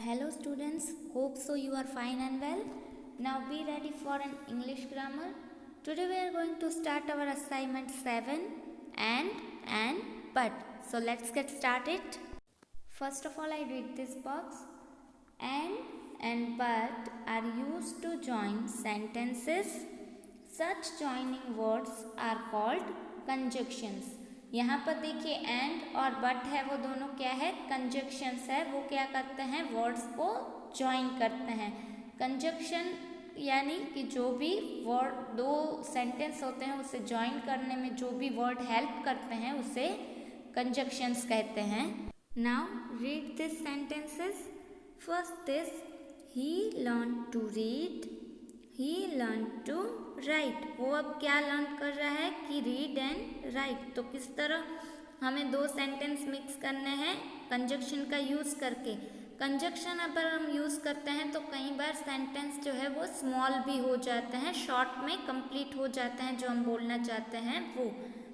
Hello students, hope so you are fine and well. Now be ready for an English grammar. Today we are going to start our assignment 7 and but. So let's get started. First of all, I read this box. And but are used to join sentences. Such joining words are called conjunctions. यहाँ पर देखिए and और but है, वो दोनों क्या है, conjunctions है। वो क्या करते हैं, वर्ड्स को ज्वाइन करते हैं। कंजक्शन यानी कि जो भी वर्ड, दो सेंटेंस होते हैं उसे ज्वाइन करने में जो भी वर्ड हेल्प करते हैं उसे कंजक्शंस कहते हैं। Now read this sentences. First is he learn to read, he learn to write. वो अब क्या लर्न कर रहा है कि रीड एंड राइट। तो किस तरह हमें दो सेंटेंस मिक्स करने हैं कंजक्शन का यूज़ करके। कंजक्शन अगर हम यूज़ करते हैं तो कई बार सेंटेंस जो है वो स्मॉल भी हो जाते हैं, शॉर्ट में कंप्लीट हो जाते हैं जो हम बोलना चाहते हैं वो।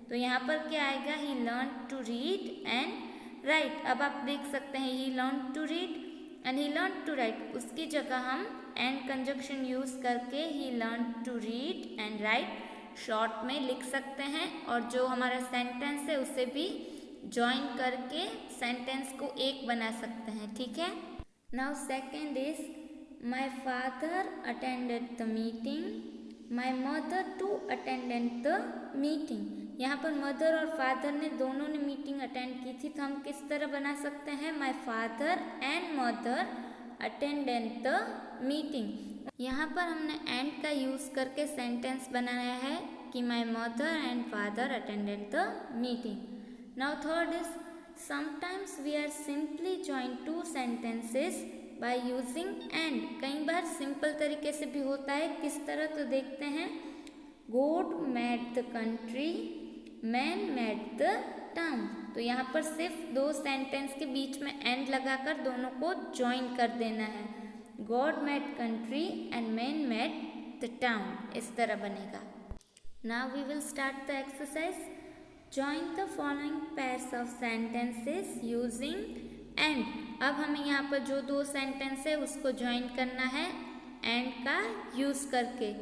तो यहाँ पर क्या आएगा, he learn to read and write. अब आप देख सकते हैं he learn to read and he learn to write, उसकी जगह हम एंड कंजक्शन यूज़ करके he learn to read and write short में लिख सकते हैं, और जो हमारा सेंटेंस है उसे भी जॉइन करके सेंटेंस को एक बना सकते हैं। ठीक है। Now second is my father attended the meeting, my mother too attended the meeting. यहाँ पर मदर और फादर ने दोनों ने मीटिंग अटेंड की थी, तो हम किस तरह बना सकते हैं, my father and mother attended the meeting. यहाँ पर हमने एंड का यूज़ करके सेंटेंस बनाया है कि my mother and father attended the meeting. Now third is sometimes we are simply join two sentences by using and. कई बार सिंपल तरीके से भी होता है, किस तरह, तो देखते हैं। God made the country, man made the town. तो यहाँ पर सिर्फ दो सेंटेंस के बीच में एंड लगाकर दोनों को ज्वाइन कर देना है। God made country and man made the town, इस तरह बनेगा। Now we will start the exercise. Join the following pairs of sentences using and. अब हमें यहाँ पर जो दो सेंटेंस है उसको ज्वाइन करना है एंड का यूज करके।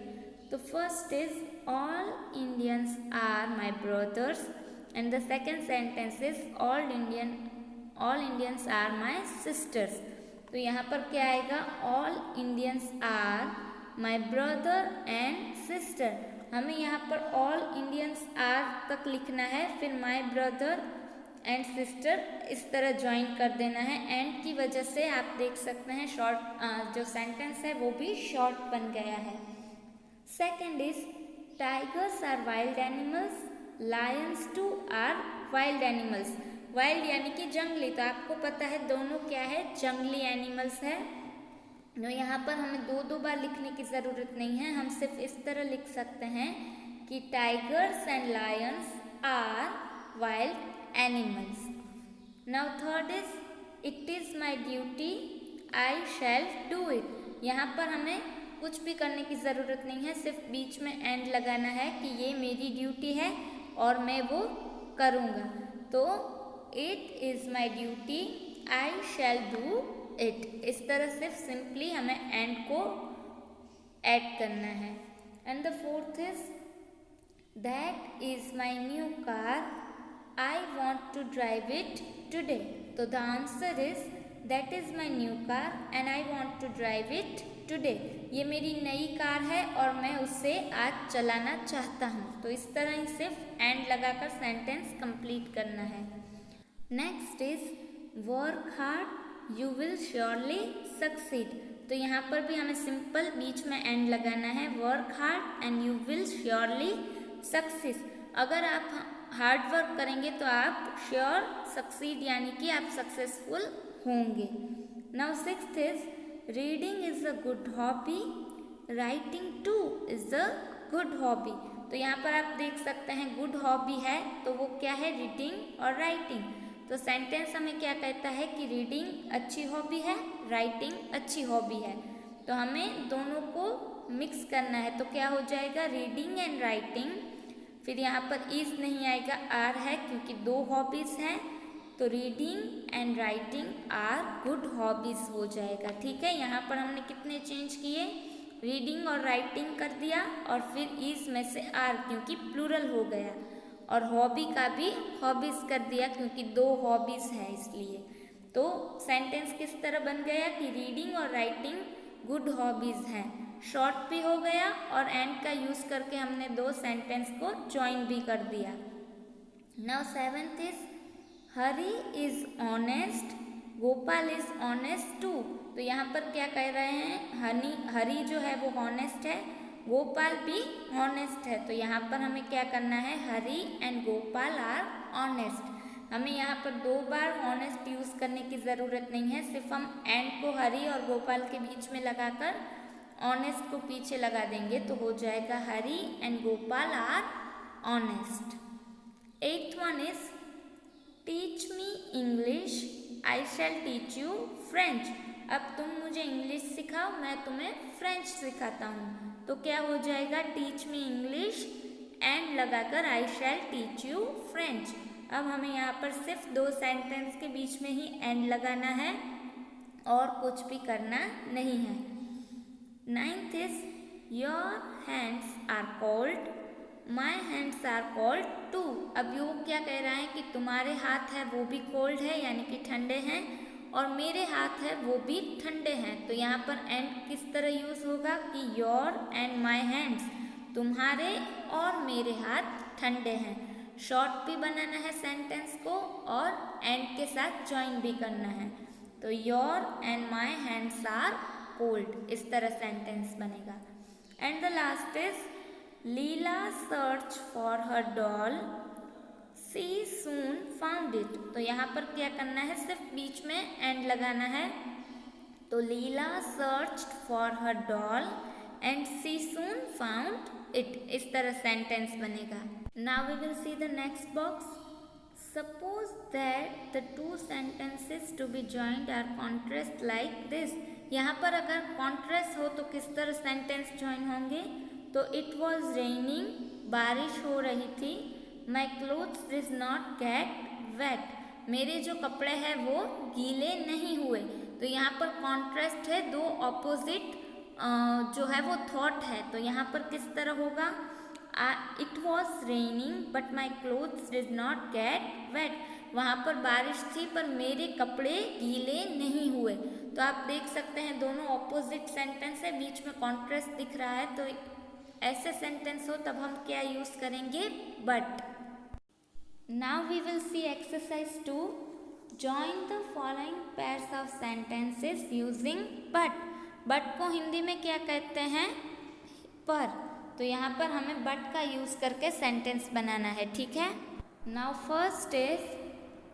तो first is all Indians are my brothers and the second sentence is all Indians are my sisters. तो यहाँ पर क्या आएगा, all Indians are my brother and sister. हमें यहाँ पर ऑल इंडियंस आर तक लिखना है, फिर माई ब्रदर एंड सिस्टर इस तरह ज्वाइन कर देना है। एंड की वजह से आप देख सकते हैं शॉर्ट जो सेंटेंस है वो भी शॉर्ट बन गया है। Second is tigers are wild animals, lions too are wild animals. Wild यानी कि जंगली, तो आपको पता है दोनों क्या है, जंगली एनिमल्स है। तो यहाँ पर हमें दो बार लिखने की ज़रूरत नहीं है, हम सिर्फ इस तरह लिख सकते हैं कि tigers and lions are wild animals. Now third is it is my duty, I shall do it. यहाँ पर हमें कुछ भी करने की ज़रूरत नहीं है, सिर्फ बीच में एंड लगाना है कि ये मेरी ड्यूटी है और मैं वो करूँगा। तो it is my duty, I shall do it. इस तरह सिर्फ सिंपली हमें एंड को ऐड करना है। And the fourth is that is my new car, I want to drive it today. तो the answer is that is my new car and I want to drive it today. ये मेरी नई car है और मैं उसे आज चलाना चाहता हूँ। तो इस तरह ही सिर्फ एंड लगाकर सेंटेंस कंप्लीट करना है। Next is work hard you will surely succeed. तो यहाँ पर भी हमें सिंपल बीच में एंड लगाना है, work hard and you will surely succeed. अगर आप हार्ड वर्क करेंगे तो आप श्योर सक्सीड यानी कि आप सक्सेसफुल होंगे। Now sixth is reading is a good hobby, writing to is a good hobby. तो यहाँ पर आप देख सकते हैं गुड हॉबी है तो वो क्या है, रीडिंग और राइटिंग। तो सेंटेंस हमें क्या कहता है कि रीडिंग अच्छी हॉबी है, राइटिंग अच्छी हॉबी है। तो हमें दोनों को मिक्स करना है, तो क्या हो जाएगा, रीडिंग एंड राइटिंग। फिर यहाँ पर इज नहीं आएगा, आर है क्योंकि दो हॉबीज़ हैं। तो reading and writing are good hobbies हो जाएगा। ठीक है, यहाँ पर हमने कितने चेंज किए, रीडिंग और राइटिंग कर दिया और फिर इज में से आर क्योंकि प्लूरल हो गया, और हॉबी का भी हॉबीज कर दिया क्योंकि 2 हॉबीज है इसलिए। तो सेंटेंस किस तरह बन गया कि रीडिंग और राइटिंग गुड हॉबीज हैं। शॉर्ट भी हो गया और एंड का यूज करके हमने 2 सेंटेंस को ज्वाइन भी कर दिया। Now 7th is Hari is honest, Gopal is honest too. तो यहाँ पर क्या कह रहे हैं, हरी जो है वो हॉनेस्ट है, गोपाल भी हॉनेस्ट है। तो यहाँ पर हमें क्या करना है, हरी एंड गोपाल आर ऑनेस्ट। हमें यहाँ पर 2 बार हॉनेस्ट यूज करने की ज़रूरत नहीं है, सिर्फ हम एंड को हरी और गोपाल के बीच में लगाकर ऑनेस्ट को पीछे लगा देंगे तो हो जाएगा Hari and Gopal are honest. 8th one is teach me English I shall teach you French. अब तुम मुझे इंग्लिश सिखाओ, मैं तुम्हें फ्रेंच सिखाता हूँ। तो क्या हो जाएगा, टीच मी इंग्लिश एंड लगाकर आई शैल टीच यू फ्रेंच। अब हमें यहाँ पर सिर्फ 2 सेंटेंस के बीच में ही एंड लगाना है और कुछ भी करना नहीं है। 9th is your hands are cold, my hands are cold too. अब वो क्या कह रहा है कि तुम्हारे हाथ है वो भी कोल्ड है यानी कि ठंडे हैं, और मेरे हाथ है वो भी ठंडे हैं। तो यहाँ पर एंड किस तरह यूज होगा कि योर एंड माई हैंड्स, तुम्हारे और मेरे हाथ ठंडे हैं। शॉर्ट भी बनाना है सेंटेंस को और एंड के साथ ज्वाइन भी करना है। तो your and my hands are cold, इस तरह सेंटेंस बनेगा। And the last is Leela search for her doll, she soon found it. तो यहाँ पर क्या करना है, सिर्फ बीच में एंड लगाना है। तो Leela search for her doll and she soon found it, इस तरह सेंटेंस बनेगा। Now we will see the next box. Suppose that the 2 sentences to be joined are contrast like this। यहाँ पर अगर कॉन्ट्रास्ट हो तो किस तरह सेंटेंस ज्वाइन होंगे, तो इट वॉज रेनिंग, बारिश हो रही थी, my clothes did not get wet, मेरे जो कपड़े हैं वो गीले नहीं हुए। तो यहाँ पर कॉन्ट्रास्ट है, 2 ऑपोजिट जो है वो थॉट है। तो यहाँ पर किस तरह होगा, it was raining but my clothes did not get wet, वहाँ पर बारिश थी पर मेरे कपड़े गीले नहीं हुए। तो आप देख सकते हैं दोनों ऑपोजिट सेंटेंस है, बीच में कॉन्ट्रास्ट दिख रहा है। तो ऐसे सेंटेंस हो तब हम क्या यूज करेंगे, but. Now we will see exercise 2। Join the following pairs of sentences using but. But को हिंदी में क्या कहते हैं, पर। तो यहाँ पर हमें बट का यूज करके सेंटेंस बनाना है, ठीक है। Now first is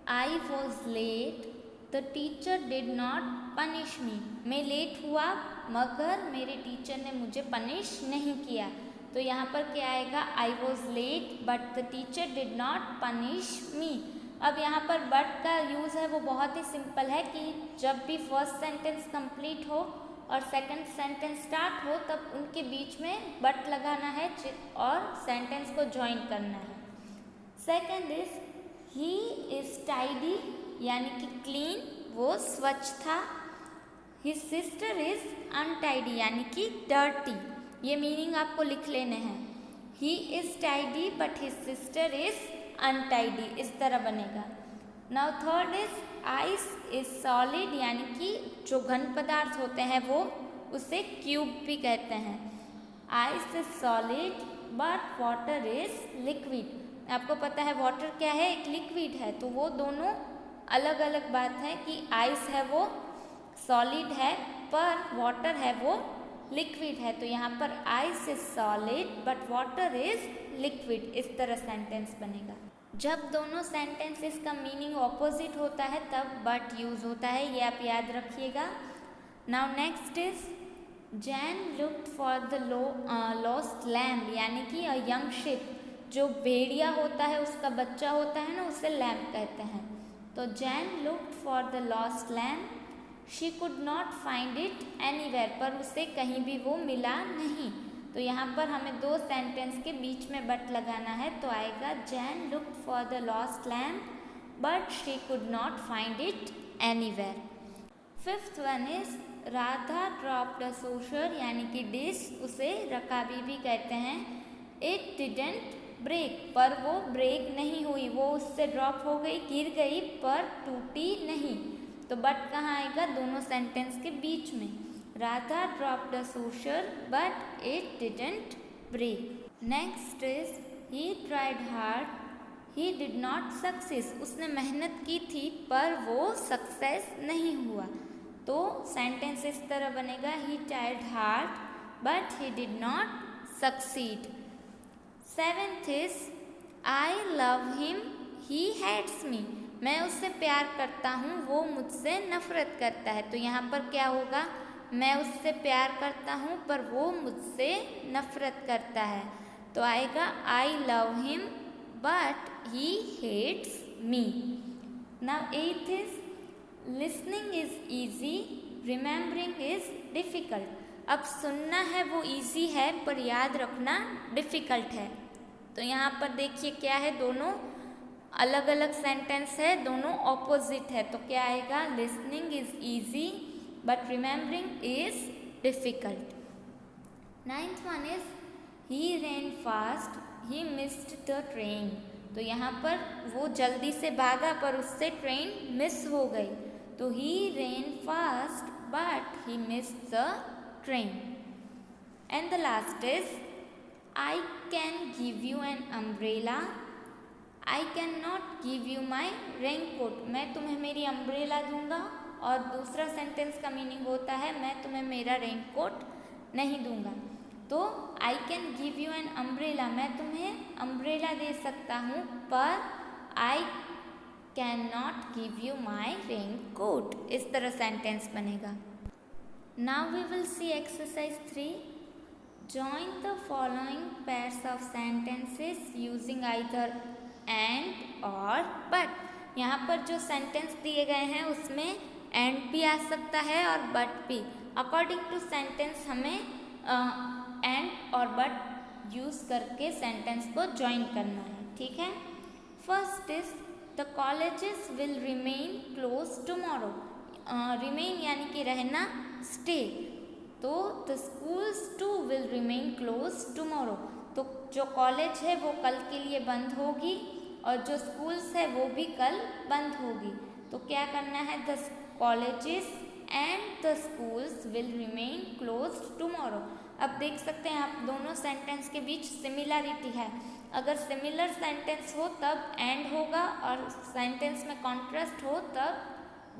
I was late, the teacher did not punish me. मैं लेट हुआ मगर मेरे टीचर ने मुझे पनिश नहीं किया। तो यहाँ पर क्या आएगा, I was late but the teacher did not punish me. अब यहाँ पर बट का यूज़ है वो बहुत ही सिंपल है कि जब भी फर्स्ट सेंटेंस कंप्लीट हो और सेकंड सेंटेंस स्टार्ट हो तब उनके बीच में बट लगाना है और सेंटेंस को ज्वाइन करना है। Second is he is tidy यानी कि क्लीन, वो स्वच्छ था। हिज सिस्टर इज अनटाइडी यानी कि डर्टी, ये मीनिंग आपको लिख लेने हैं। He is tidy but his sister is untidy, इस तरह बनेगा। Now third is ice is solid यानी कि जो घन पदार्थ होते हैं वो उसे क्यूब भी कहते हैं। Ice is solid but water is liquid. आपको पता है वाटर क्या है, एक लिक्विड है। तो वो दोनों अलग अलग बात है कि आइस है वो सॉलिड है पर वाटर है वो लिक्विड है। तो यहाँ पर ice is solid but water is liquid, इस तरह सेंटेंस बनेगा। जब दोनों सेंटेंसेस का मीनिंग ऑपोजिट होता है तब बट यूज होता है, ये आप याद रखिएगा। Now next is Jain looked for the lost lamb यानी कि अ यंग शिप, जो भेड़िया होता है उसका बच्चा होता है ना, उसे लैम्ब कहते हैं। तो Jain looked for the lost lamb, she could not find it anywhere, पर उसे कहीं भी वो मिला नहीं। तो यहाँ पर हमें 2 सेंटेंस के बीच में बट लगाना है। तो आएगा Jain looked for the lost lamb but she could not find it anywhere. Fifth one is Radha dropped a saucer यानी कि डिश, उसे रकाबी भी कहते हैं. It didn't break, पर वो ब्रेक नहीं हुई, वो उससे ड्रॉप हो गई, गिर गई, पर टूटी नहीं. तो बट कहाँ आएगा? दोनों सेंटेंस के बीच में. Radha dropped a saucer but it didn't break. Next is he tried hard, he did not succeed. उसने मेहनत की थी पर वो सक्सेस नहीं हुआ. तो सेंटेंस इस तरह बनेगा, he tried hard but he did not succeed. Seventh is I love him, he hates me. मैं उससे प्यार करता हूँ, वो मुझसे नफरत करता है. तो यहाँ पर क्या होगा? मैं उससे प्यार करता हूँ पर वो मुझसे नफरत करता है. तो आएगा I love him but he hates me. Now eighth is listening is easy, remembering is difficult. अब सुनना है वो इजी है पर याद रखना डिफ़िकल्ट है. तो यहाँ पर देखिए क्या है, दोनों अलग अलग सेंटेंस है, दोनों ऑपोजिट है. तो क्या आएगा? Listening is easy but remembering is difficult. Ninth one is he ran fast, he missed the train. तो यहाँ पर वो जल्दी से भागा पर उससे ट्रेन मिस हो गई. तो he ran fast but he missed the train. And the last is I can give you an umbrella, I cannot give you my raincoat. मैं तुम्हें मेरी अम्ब्रेला दूंगा. और दूसरा सेंटेंस का मीनिंग होता है मैं तुम्हें मेरा रेनकोट नहीं दूंगा. तो I can give you an umbrella, मैं तुम्हें अम्ब्रेला दे सकता हूँ पर I cannot give you my raincoat. इस तरह सेंटेंस बनेगा. Now we will see exercise 3. Join the following pairs of sentences using either and or but. यहाँ पर जो सेंटेंस दिए गए हैं उसमें and भी आ सकता है और but भी. अकॉर्डिंग टू सेंटेंस हमें and और but यूज़ करके सेंटेंस को ज्वाइन करना है. ठीक है. First is the colleges will remain close tomorrow. Remain यानी कि रहना, स्टे. तो the schools too will remain close tomorrow. तो जो कॉलेज है वो कल के लिए बंद होगी और जो स्कूल्स है वो भी कल बंद होगी. तो क्या करना है? The colleges and the schools will remain close tomorrow. अब देख सकते हैं आप दोनों सेंटेंस के बीच सिमिलरिटी है. अगर सिमिलर सेंटेंस हो तब एंड होगा और सेंटेंस में कॉन्ट्रास्ट हो तब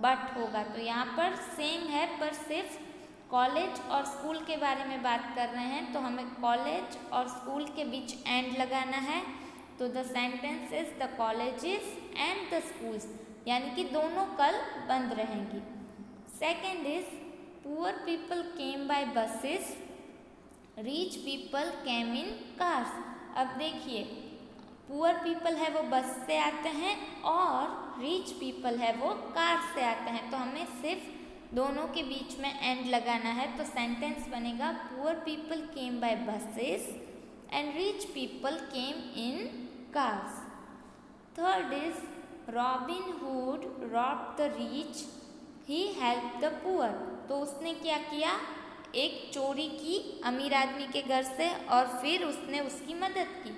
बट होगा. तो यहाँ पर सेम है पर सिर्फ कॉलेज और स्कूल के बारे में बात कर रहे हैं तो हमें कॉलेज और स्कूल के बीच एंड लगाना है. तो the sentence is the colleges and the schools, यानी कि दोनों कल बंद रहेंगी. Second is poor people came by buses, rich people came in cars. अब देखिए पुअर पीपल है वो बस से आते हैं और रिच पीपल है वो कार से आते हैं. तो हमें सिर्फ दोनों के बीच में एंड लगाना है. तो सेंटेंस बनेगा poor people came by buses and rich people came in cars. Third is robin hood robbed the rich, he help the poor. तो उसने क्या किया? एक चोरी की अमीर आदमी के घर से और फिर उसने उसकी मदद की.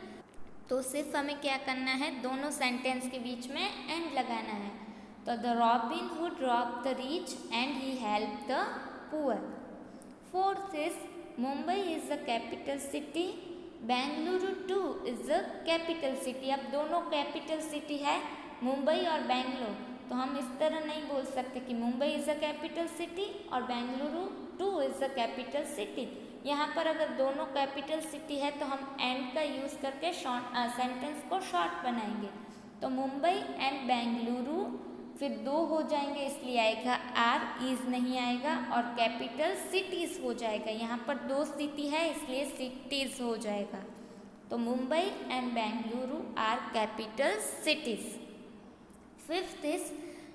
तो सिर्फ हमें क्या करना है? दोनों सेंटेंस के बीच में एंड लगाना है. तो the robin hood robbed the rich and he help the poor. Fourth is Mumbai is the capital city, Bengaluru two is the capital city. अब दोनों कैपिटल सिटी है मुंबई और बेंगलोर. तो हम इस तरह नहीं बोल सकते कि Mumbai is a capital city और Bengaluru too is a capital city. यहाँ पर अगर दोनों कैपिटल सिटी है तो हम एंड का यूज़ करके सेंटेंस को शॉर्ट बनाएंगे. तो मुंबई एंड बेंगलुरु फिर दो हो जाएंगे इसलिए आएगा आर, इज़ नहीं आएगा और कैपिटल सिटीज़ हो जाएगा. यहाँ पर दो सिटी है इसलिए सिटीज़ हो जाएगा. तो Mumbai and Bengaluru are capital cities. Fifth is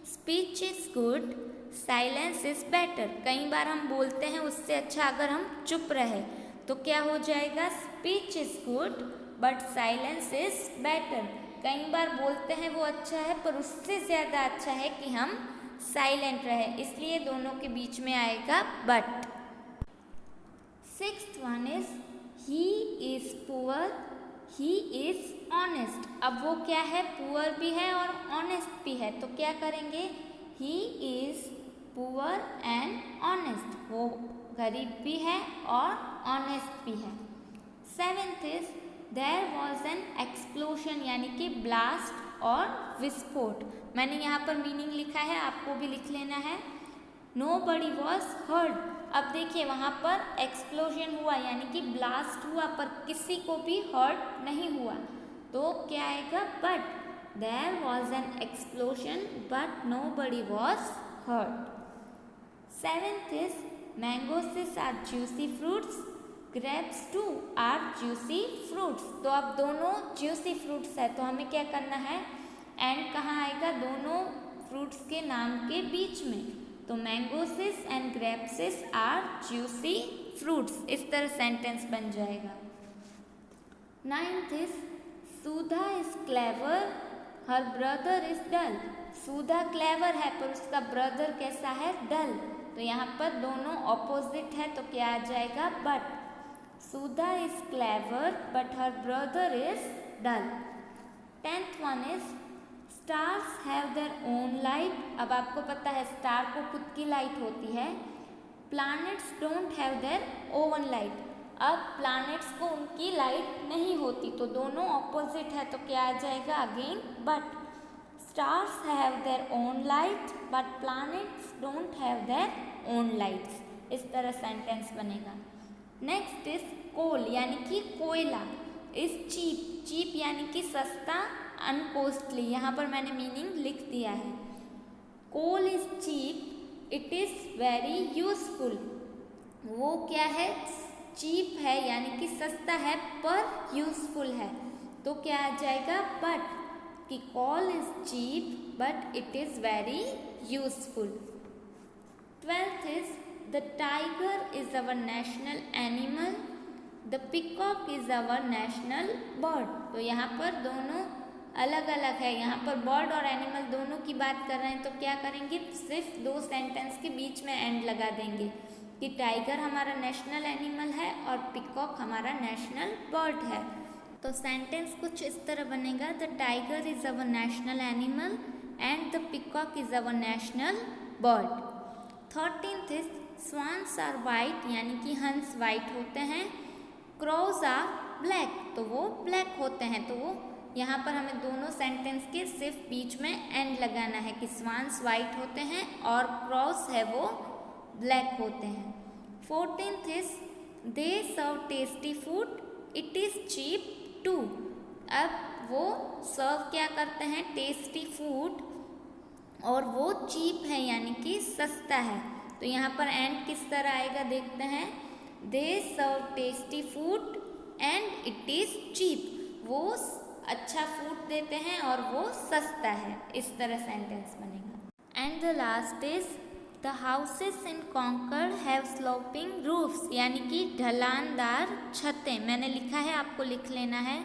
speech is good, silence is better. कई बार हम बोलते हैं उससे अच्छा अगर हम चुप रहे तो क्या हो जाएगा? Speech is good but silence is better. कई बार बोलते हैं वो अच्छा है, पर उससे ज़्यादा अच्छा है कि हम साइलेंट रहे, इसलिए दोनों के बीच में आएगा but. Sixth one is he is poor, he is honest. अब वो क्या है, पुअर भी है और ऑनेस्ट भी है, तो क्या करेंगे, he is poor and honest, वो गरीब भी है और ऑनेस्ट भी है। Seventh is there was an explosion, यानी कि ब्लास्ट और विस्फोट। मैंने यहाँ पर मीनिंग लिखा है, आपको भी लिख लेना है। नोबडी वॉज हर्ट, अब देखिए वहाँ पर एक्सप्लोजन हुआ यानी कि ब्लास्ट हुआ, पर किसी को भी हर्ट नहीं हुआ, तो क्या आएगा, but there was an explosion but nobody was hurt. Seventh is mangoes are juicy fruits, grapes too are juicy fruits. तो अब दोनों ज्यूसी फ्रूट्स है, तो हमें क्या करना है, एंड कहाँ आएगा, दोनों फ्रूट्स के नाम के बीच में, तो mangoes and grapes are juicy fruits, इस तरह सेंटेंस बन जाएगा। Ninth is Sudha is clever, her brother is dull. Sudha clever है पर उसका ब्रदर कैसा है, डल, तो यहाँ पर दोनों ऑपोजिट है, तो क्या आ जाएगा, but. Sudha is clever but her brother is dull. Tenth one is stars have their own light. अब आपको पता है स्टार को खुद की लाइट होती है, planets don't have their own light. अब प्लैनेट्स को उनकी लाइट नहीं होती, तो दोनों ऑपोजिट है, तो क्या आ जाएगा, again but. Stars have their own light but planets don't have their own lights, इस तरह सेंटेंस बनेगा। नेक्स्ट इज कोल, यानी कि कोयला, इज चीप, चीप यानी कि सस्ता, अनकॉस्टली, यहाँ पर मैंने मीनिंग लिख दिया है। Coal is cheap, it is very useful, वो क्या है, चीप है यानी कि सस्ता है पर यूजफुल है, तो क्या आ जाएगा, बट, कि coal is cheap but it is very useful. Twelfth is the tiger is our national animal, the peacock is our national bird. तो यहाँ पर दोनों अलग अलग है, यहाँ पर बर्ड और एनिमल दोनों की बात कर रहे हैं, तो क्या करेंगे, सिर्फ दो सेंटेंस के बीच में एंड लगा देंगे कि टाइगर हमारा नेशनल एनिमल है और पिकॉक हमारा नेशनल बर्ड है। तो सेंटेंस कुछ इस तरह बनेगा, the tiger is our national animal and the peacock is our national bird. 13th is swans are white, यानी कि हंस वाइट होते हैं, क्रोज आर ब्लैक, तो वो ब्लैक होते हैं, तो वो यहाँ पर हमें दोनों सेंटेंस के सिर्फ बीच में एंड लगाना है कि स्वान्स वाइट होते हैं और क्रॉस है वो ब्लैक होते हैं। 14th is they serve tasty food, it is cheap too. अब वो सर्व क्या करते हैं, टेस्टी फूड, और वो चीप है यानी कि सस्ता है, तो यहाँ पर एंड किस तरह आएगा देखते हैं, they serve tasty food and it is cheap, वो अच्छा फूड देते हैं और वो सस्ता है, इस तरह सेंटेंस बनेगा। And the last is the houses in Concord have sloping roofs, यानी कि ढलानदार छतें, मैंने लिखा है, आपको लिख लेना है।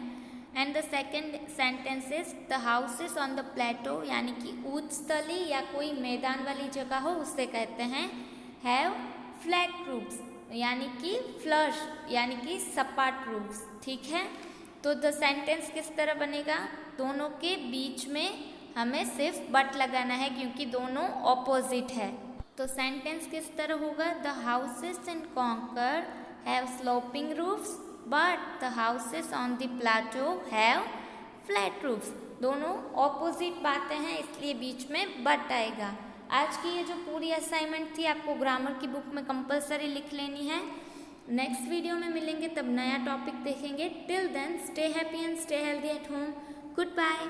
And the second sentence is the houses on the plateau, यानी कि ऊंच स्थली या कोई मैदान वाली जगह हो उसे कहते हैं, हैव फ्लैट रूफ्स, यानी कि फ्लश यानी कि सपाट रूफ्स, ठीक है। तो द सेंटेंस किस तरह बनेगा, दोनों के बीच में हमें सिर्फ बट लगाना है क्योंकि दोनों ऑपोजिट है। तो सेंटेंस किस तरह होगा, the houses in Concord have sloping roofs but the houses on the plateau have flat roofs, दोनों ऑपोजिट बातें हैं इसलिए बीच में बट आएगा। आज की ये जो पूरी असाइनमेंट थी आपको ग्रामर की बुक में कंपलसरी लिख लेनी है। नेक्स्ट वीडियो में मिलेंगे, तब नया टॉपिक देखेंगे। Till then stay happy and stay healthy at home. Good bye.